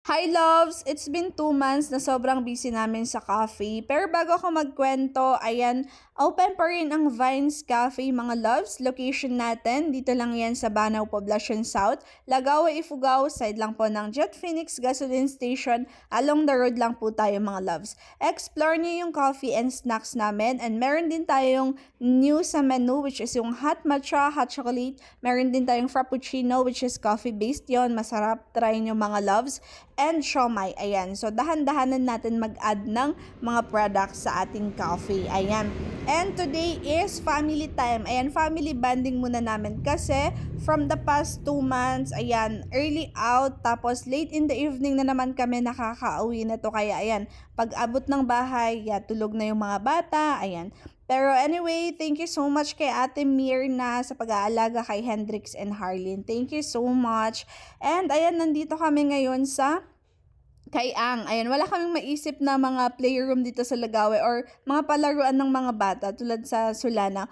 Hi loves! It's been 2 months na sobrang busy namin sa cafe. Pero bago ako magkwento, ayan, open pa rin ang Vines Cafe mga loves. Location natin, dito lang yan sa Banao Poblacion South. Lagawa Ifugao, side lang po ng Jet Phoenix Gasoline Station. Along the road lang po tayo mga loves. Explore niyo yung coffee and snacks namin. And meron din tayong new sa menu which is yung hot matcha, hot chocolate. Meron din tayong frappuccino which is coffee based yon. Masarap, try nyo mga loves. And siomai, ayan. So, dahan-dahanan natin mag-add ng mga products sa ating coffee. Ayan. And today is family time. Ayan, family bonding muna namin kasi from the past 2 months, ayan, early out, tapos late in the evening na naman kami nakaka-uwi na to. Kaya, ayan, pag-abot ng bahay, tulog na yung mga bata, ayan. Pero anyway, thank you so much kay Ate Mirna sa pag-aalaga kay Hendrix and Harleen. Thank you so much. And ayan, nandito kami ngayon sa kay Ang. Ayan, wala kaming maisip na mga playroom dito sa Lagawe or mga palaruan ng mga bata tulad sa Solano.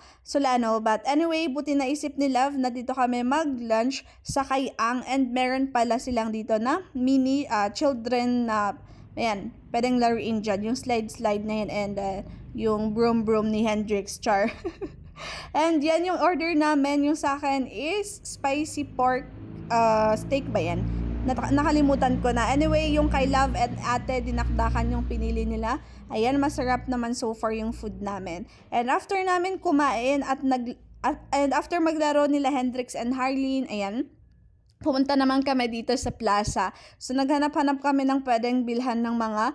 But anyway, buti naisip ni Love na dito kami mag-lunch sa kay Ang and meron pala silang dito na mini children na ayan, pwedeng laruin dyan. Yung slide na yan and yung broom ni Hendrix Char. And yan yung order namin. Yung sa akin is spicy pork steak ba yan? Nakalimutan ko na. Anyway, yung kay Love and Ate, dinakdakan yung pinili nila. Ayan, masarap naman so far yung food namin. And after namin kumain and after maglaro nila Hendrix and Harleen, ayan, pumunta naman kami dito sa plaza. So, naghanap-hanap kami ng pwedeng bilhan ng mga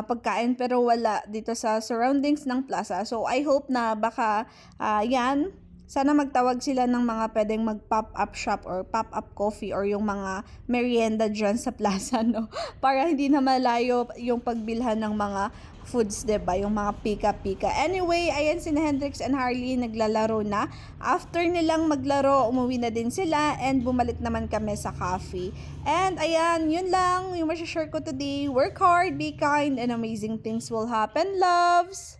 pagkain pero wala dito sa surroundings ng plaza. So, I hope na baka yan, sana magtawag sila ng mga pwedeng mag-pop-up shop or pop-up coffee or yung mga merienda dyan sa plaza, no? Para hindi na malayo yung pagbilhan ng mga foods, diba? Yung mga pika-pika. Anyway, ayan si Hendrix and Harley naglalaro na. After nilang maglaro, umuwi na din sila and bumalik naman kami sa cafe. And ayan, yun lang yung masashare ko today. Work hard, be kind, and amazing things will happen, loves!